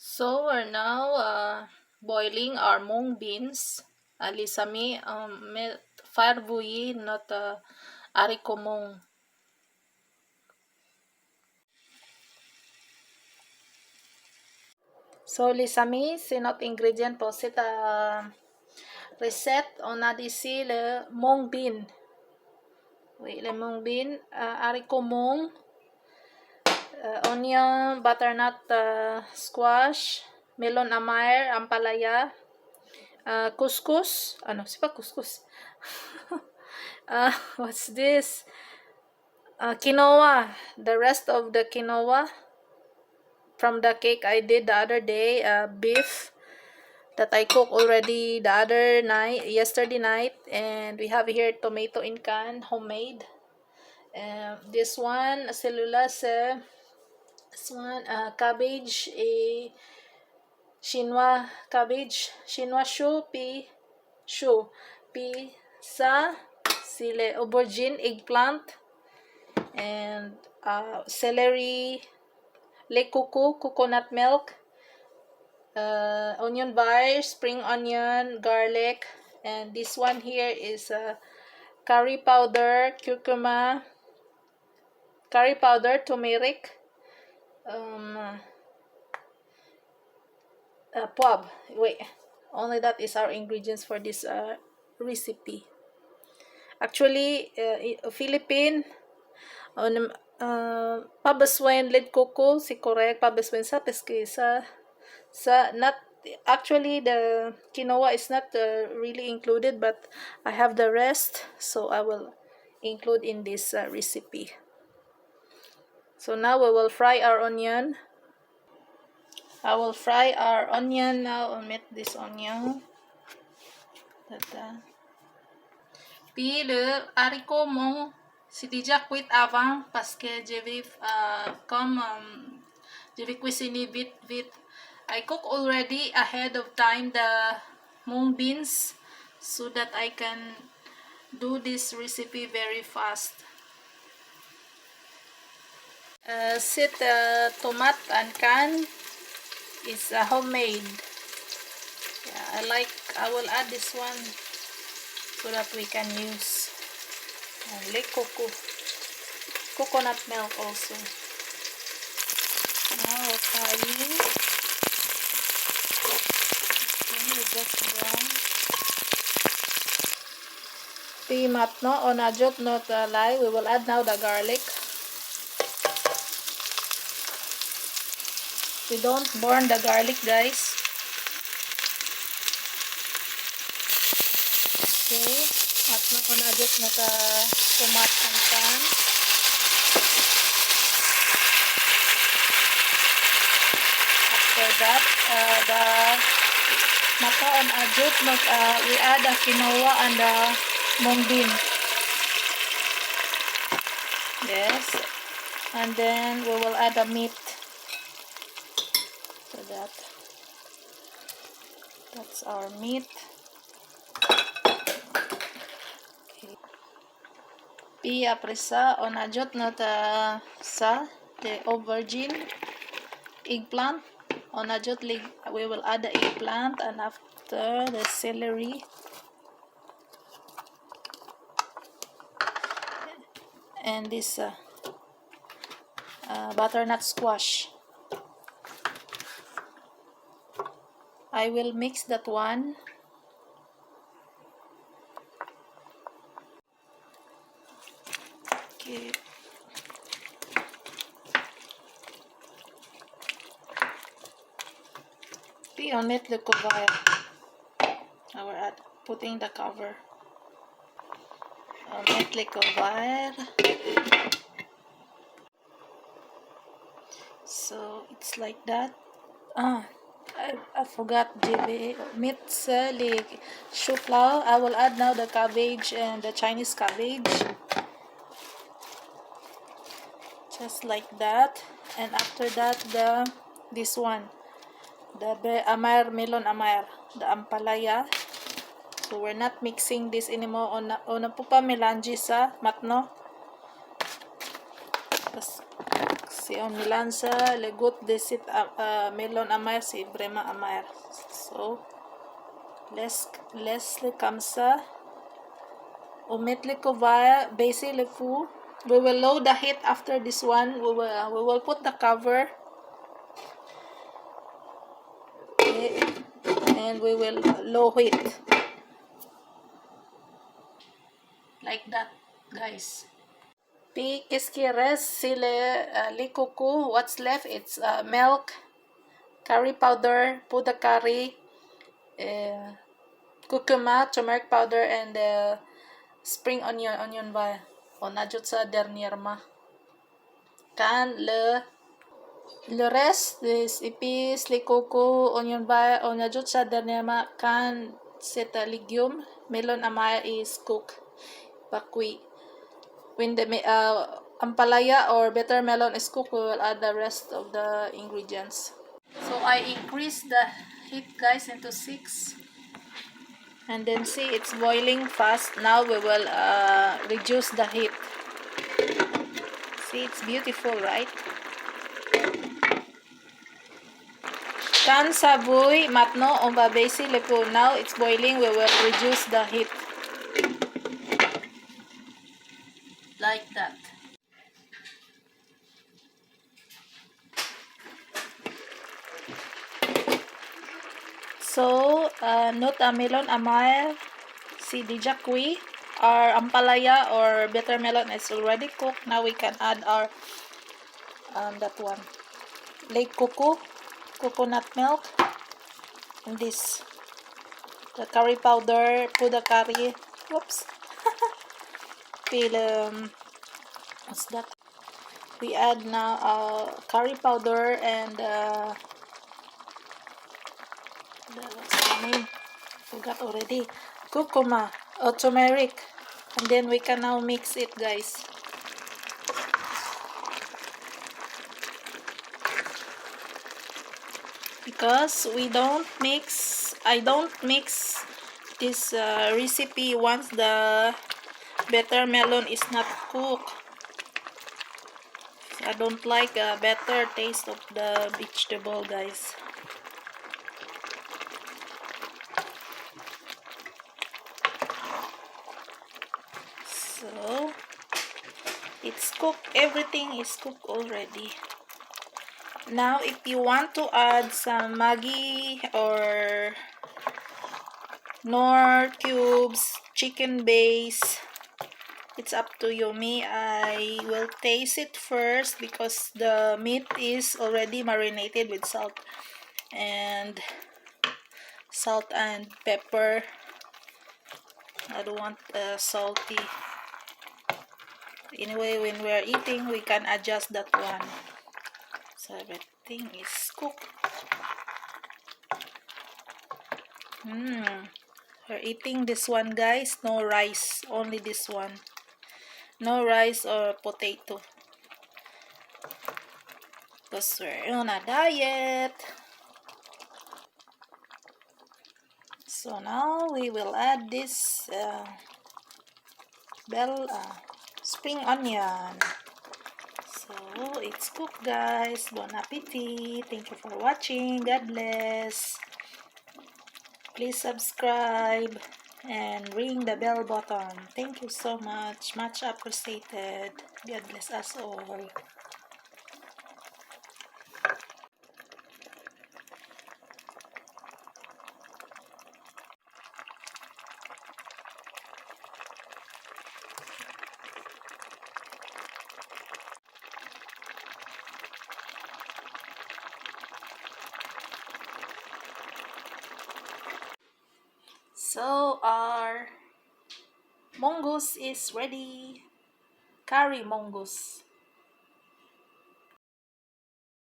So we're now boiling our mung beans. Alisami met fire bouilli not haricot mung. So lisami sinot ingredient po sit reset on adisi le mung bean. Oui, le mung bean haricot mung, onion, butternut, squash, melon amer, ampalaya, couscous. Ano, sipa couscous. What's this? Quinoa. The rest of the quinoa from the cake I did the other day, beef that I cooked already the other night, yesterday night, and we have here tomato in can, homemade. This one cellulose. This one cabbage, chinois cabbage, chinois chou, sa aubergine, eggplant, and celery, lait coco, coconut milk, onion bars, spring onion, garlic, and this one here is curry powder, curcuma, curry powder, turmeric, poivre. Wait, only that is our ingredients for this recipe. Actually, Philippine on pabaswen lid coco si correct pabaswen sa peski sa not actually the quinoa is not really included, but I have the rest, so I will include in this recipe. So now we will fry our onion. I will fry our onion now. Omit this onion. Puis le haricot mong c'est déjà cuit avant parce que je vais je vais cuisiner vite. I cook already ahead of time the mung beans so that I can do this recipe very fast. Sit tomat and can is homemade. Yeah, I will add this one so that we can use lait coco, coconut milk also. Now we're frying. Okay, just brown. Pimat no on a jot not lie. We will add now the garlic. We don't burn the garlic, guys. Okay, at na ko na adjust na ta tomat and can. After that, the mata on adjust we add the quinoa and the mung bean. Yes, and then we will add the meat. So that's our meat. Pia presa on ajot na ta sa the aubergine, eggplant. On ajot we will add the eggplant, and after the celery, and this butternut squash. I will mix that one. Okay. Be on it the cover. Now we're putting the cover. On it the cover. So it's like that. I forgot the meat chou flour. I will add now the cabbage and the Chinese cabbage. Just like that. And after that this one, the amer melon amer, the ampalaya. So we're not mixing this anymore on po pa melange sa matno. Si on milansa legut desit melon amer si brema amer. So les kamsa umitli ko via basic lefu. We will lower the heat after this one. We will put the cover. Okay. And we will low heat. Like that, guys. Qu'est-ce qui reste? C'est le coco. What's left? It's milk, curry powder, poudre cari, curcuma, turmeric powder, and spring onion ba? O najut sa dernier ma. Kan le reste des épices, les coco, onion ba, o najut sa dernier ma. Kan c'est legume, melon amer is cooked, pas cuit. When the ampalaya or bitter melon is cooked, we will add the rest of the ingredients. So I increase the heat, guys, into 6. And then see, it's boiling fast. Now we will reduce the heat. See, it's beautiful, right? Kan saboy matno on babesi lepo. Now it's boiling. We will reduce the heat. Like that. So, not a melon amer, si déjà cuit, our ampalaya or bitter melon is already cooked. Now we can add our that one, lait coco, coconut milk, and this, the curry powder, poudre cari. Whoops. What's that? We add now curry powder and what's the name? Forgot already. Curcuma or turmeric, and then we can now mix it, guys. Because I don't mix this recipe once the bitter melon is not cooked. I don't like a better taste of the vegetable, guys. So it's cooked. Everything is cooked already. Now if you want to add some Maggi or Nor cubes, chicken base, it's up to you. Me, I will taste it first because the meat is already marinated with salt and pepper. I don't want salty. Anyway, when we're eating, we can adjust that one. So everything is cooked. We're eating this one, guys. No rice, only this one. No rice or potato. Because we're on a diet. So now we will add this spring onion. So it's cooked, guys. Bon appetit. Thank you for watching. God bless. Please subscribe and ring the bell button. Thank you so much. Much appreciated. God bless us all. So our mongoose is ready. Curry mongoose.